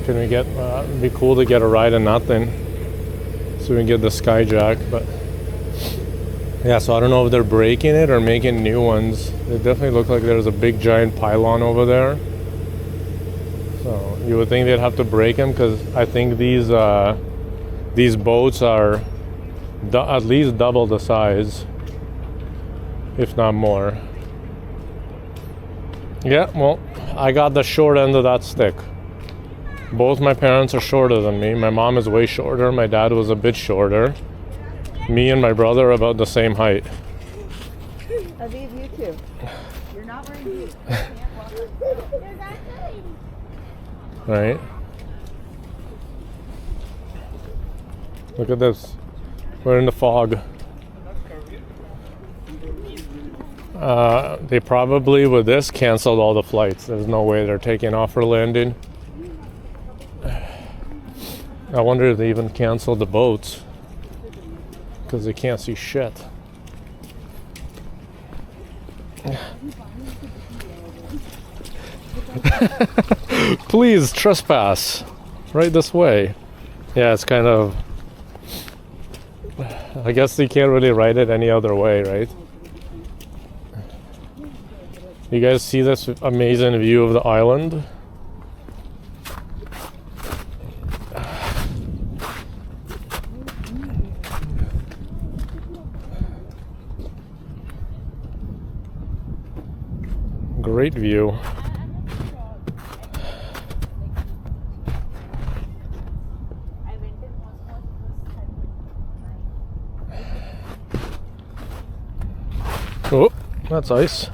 Can we get, it'd be cool to get a ride in that thing. So we can get the Skyjack, but yeah, so I don't know if they're breaking it or making new ones. It definitely look like there's a big giant pylon over there. So you would think they'd have to break them, because I think these boats are at least double the size, if not more. Yeah, well, I got the short end of that stick. Both my parents are shorter than me. My mom is way shorter. My dad was a bit shorter. Me and my brother are about the same height. I leave you too. You're not wearing boots. Right? Look at this. We're in the fog. They probably, with this, canceled all the flights. There's no way they're taking off or landing. I wonder if they even canceled the boats, because they can't see shit. Please trespass right this way. Yeah, it's kind of, I guess you can't really ride it any other way, right? You guys see this amazing view of the island? Great view. Oh, that's ice.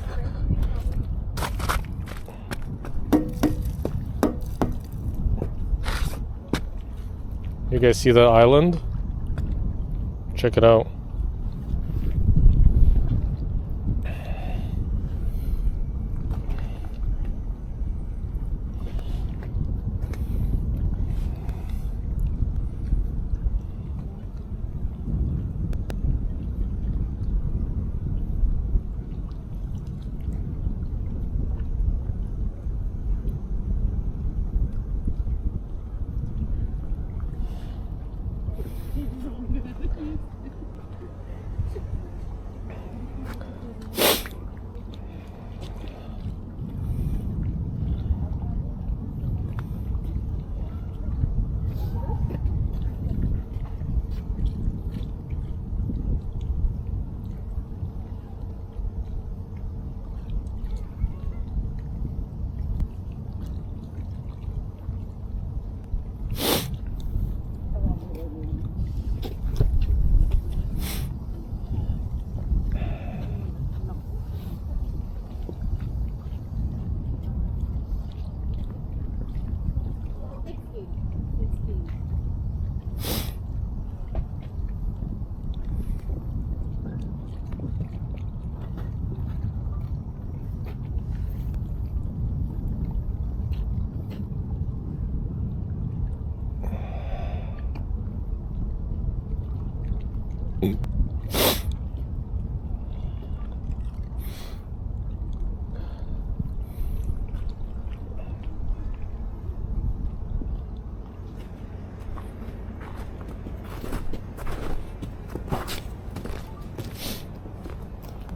You guys see the island? Check it out.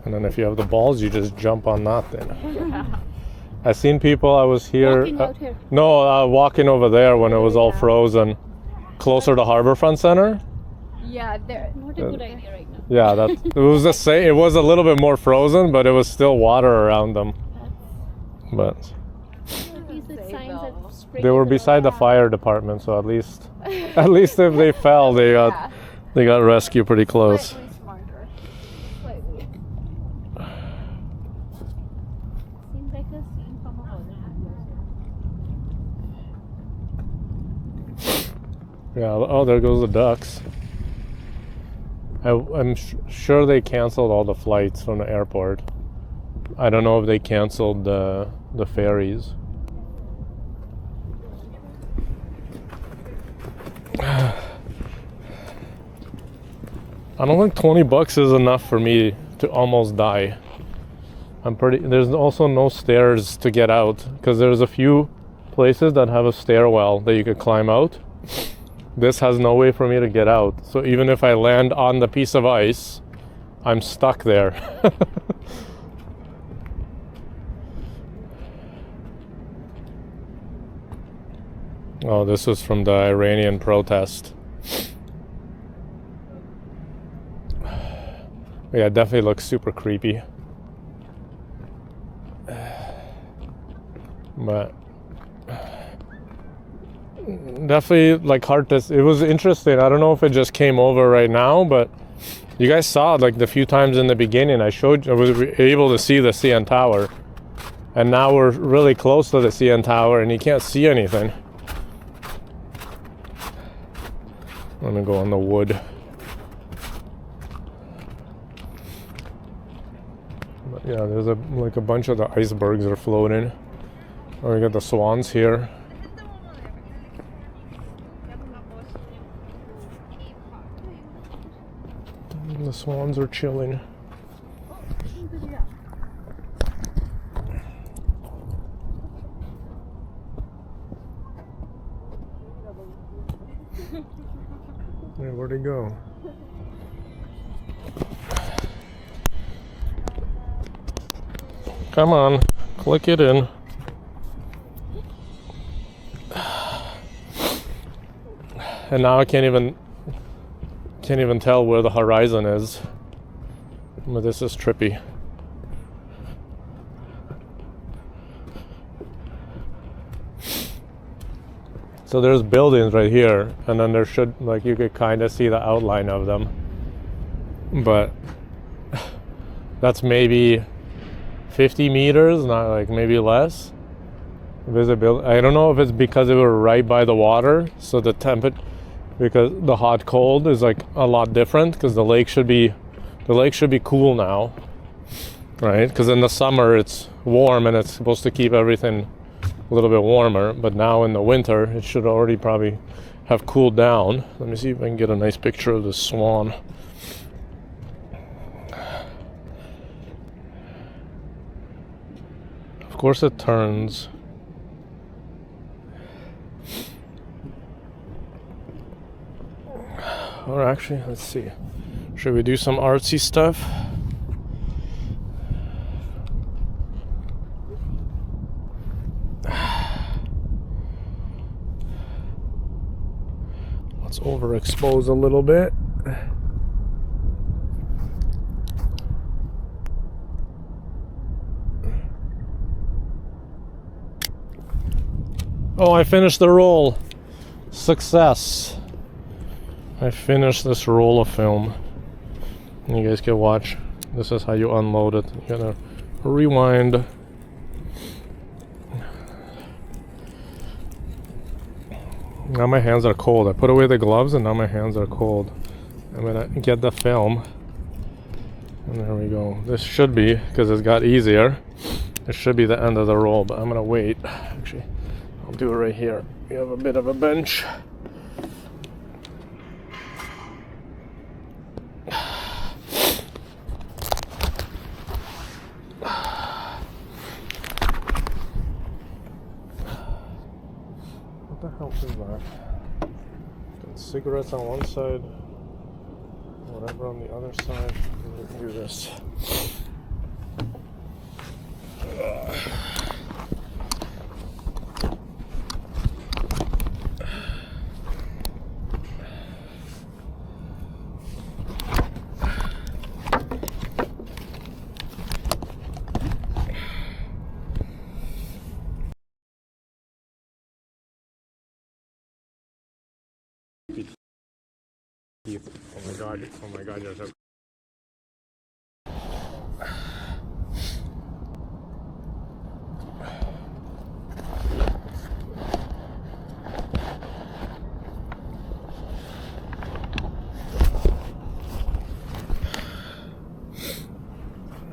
And then if you have the balls, you just jump on that thing. Yeah. I seen people, I was here. Walking out here. No, walking over there when it was all frozen. Closer to Harborfront Center. Yeah, there. Not a good idea right now. Yeah, that it was the same. It was a little bit more frozen, but it was still water around them. But they were beside the fire department, so at least if they fell, they got rescued pretty close. Slightly smarter. Slightly. Seems like a scene from a horror movie. Yeah. Oh, there goes the ducks. I'm sure they canceled all the flights from the airport. I don't know if they canceled the ferries. I don't think $20 is enough for me to almost die. There's also no stairs to get out, because there's a few places that have a stairwell that you could climb out. This has no way for me to get out. So even if I land on the piece of ice, I'm stuck there. Oh, this is from the Iranian protest. Yeah, it definitely looks super creepy. But definitely like hard to, it was interesting. I don't know if it just came over right now, but you guys saw like the few times in the beginning I was able to see the CN Tower, and now we're really close to the CN Tower and you can't see anything. I'm gonna go on the wood. But yeah, there's a bunch of the icebergs are floating. Oh, we got the swans here. The swans are chilling. Hey, where'd he go? Come on, click it in. And now I can't even tell where the horizon is. But this is trippy. So there's buildings right here, and then there should, like, you could kind of see the outline of them. But that's maybe 50 meters, not like maybe less. Visibility. I don't know if it's because they were right by the water, so the temperature, because the hot cold is like a lot different, because the lake should be cool now, right? Because in the summer it's warm and it's supposed to keep everything a little bit warmer, but now in the winter it should already probably have cooled down. Let me see if I can get a nice picture of the swan. Of course it turns. Or actually, let's see. Should we do some artsy stuff? Let's overexpose a little bit. Oh, I finished the roll. Success. I finished this roll of film. You guys can watch. This is how you unload it. You gotta rewind. Now my hands are cold. I put away the gloves and now my hands are cold. I'm gonna get the film. And there we go. This should be, because it's got easier, it should be the end of the roll, but I'm gonna wait. Actually, I'll do it right here. We have a bit of a bench. What the hell is that? Got cigarettes on one side, whatever on the other side. We can do this. Oh my god, you're so...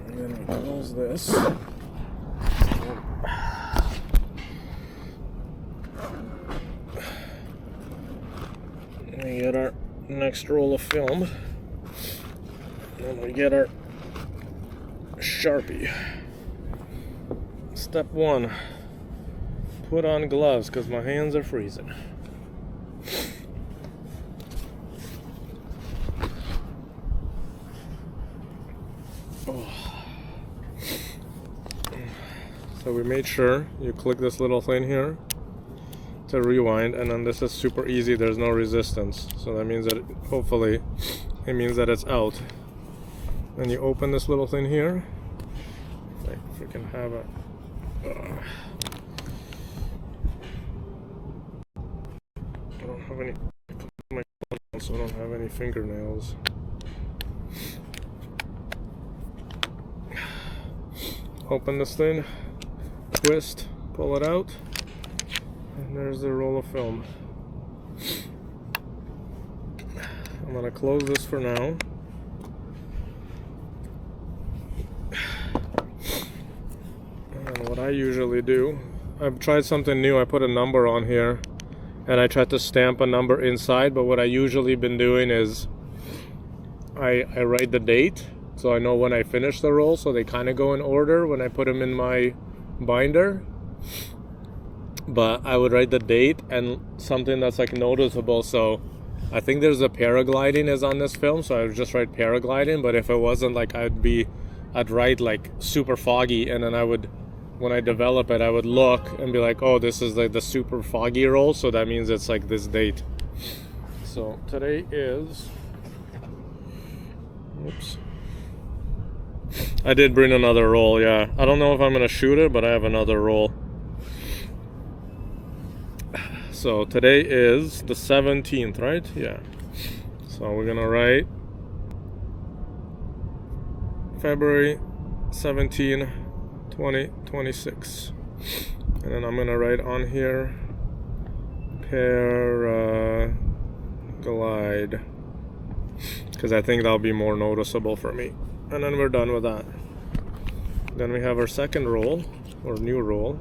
And then we close this. And we get our next roll of film. And we get our Sharpie. Step 1. put on gloves because my hands are freezing. So we made sure you click this little thing here to rewind, and then this is super easy. There's no resistance, so that means that hopefully it means that it's out. Then you open this little thing here. Like if we can have a I don't have any my so I don't have any fingernails. Open this thing, twist, pull it out, and there's the roll of film. I'm gonna close this for now. And what I usually do, I've tried something new. I put a number on here and I tried to stamp a number inside, but what I usually been doing is I write the date so I know when I finish the roll, so they kind of go in order when I put them in my binder. But I would write the date and something that's like noticeable. So I think there's a paragliding is on this film, so I would just write paragliding. But if it wasn't, like I'd write like super foggy, and then I would, when I develop it, I would look and be like, oh, this is like the super foggy roll, so that means it's like this date. So today is, oops, I did bring another roll, yeah. I don't know if I'm gonna shoot it, but I have another roll. So today is the 17th, right? Yeah. So we're gonna write February 17, 2026. And then I'm gonna write on here paraglide, because I think that'll be more noticeable for me. And then we're done with that. Then we have our second roll, or new roll.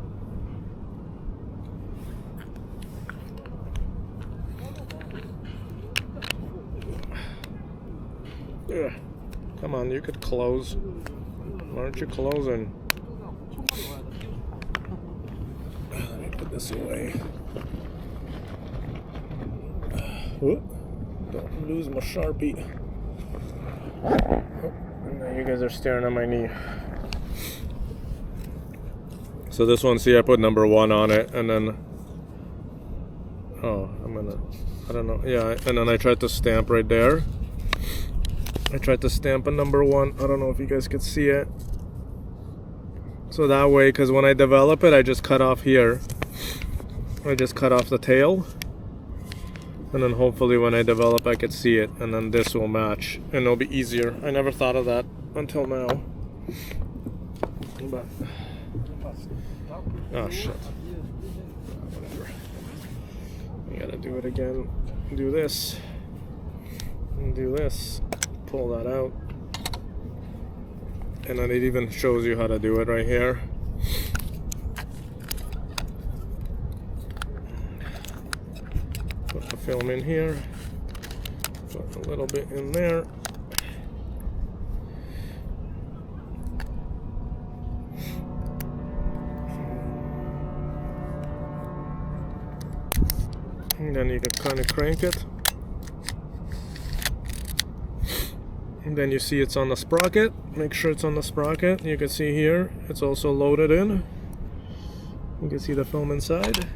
Ugh. Come on, you could close. Why aren't you closing? Let me put this away. Don't lose my Sharpie. And now you guys are staring at my knee. So this one, see, I put number 1 on it, and then I don't know, yeah, and then I tried to stamp right there. I tried to stamp a number 1. I don't know if you guys could see it. So that way, because when I develop it, I just cut off here. I just cut off the tail. And then hopefully when I develop, I could see it. And then this will match. And it'll be easier. I never thought of that until now. But, oh, shit. Whatever. You gotta do it again. Do this. And do this. Pull that out, and then it even shows you how to do it right here. Put the film in here, put a little bit in there, and then you can kind of crank it. And then you see it's on the sprocket. Make sure it's on the sprocket. You can see here it's also loaded in. You can see the film inside.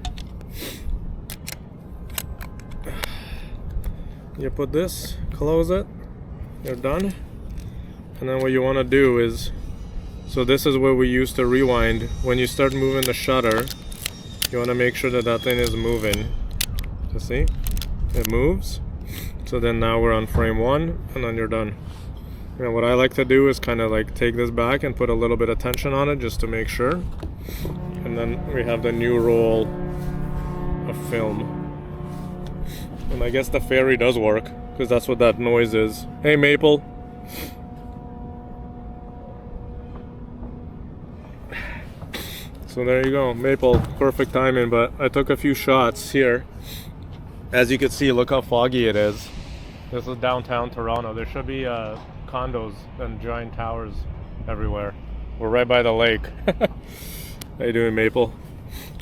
You put this, close it, you're done. And then what you want to do is, so this is where we used to rewind. When you start moving the shutter, you want to make sure that that thing is moving. You see? It moves. So then now we're on frame 1, and then you're done. And what I like to do is kind of like take this back and put a little bit of tension on it just to make sure. And then we have the new roll of film. And I guess the fairy does work, because that's what that noise is. Hey, Maple. So there you go, Maple, perfect timing. But I took a few shots here. As you can see, look how foggy it is. This is downtown Toronto. There should be condos and giant towers everywhere. We're right by the lake. How you doing, Maple?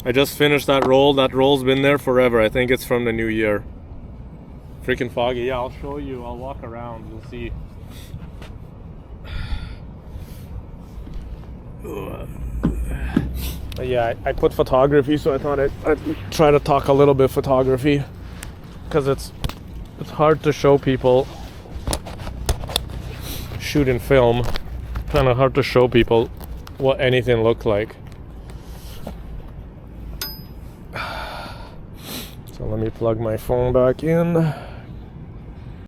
I just finished that roll. That roll's been there forever. I think it's from the new year. Freaking foggy. Yeah, I'll show you. I'll walk around. You'll see. Yeah, I put photography, so I thought I'd try to talk a little bit photography, because it's hard to show people shooting film. Kind of hard to show people what anything looked like. So let me plug my phone back in.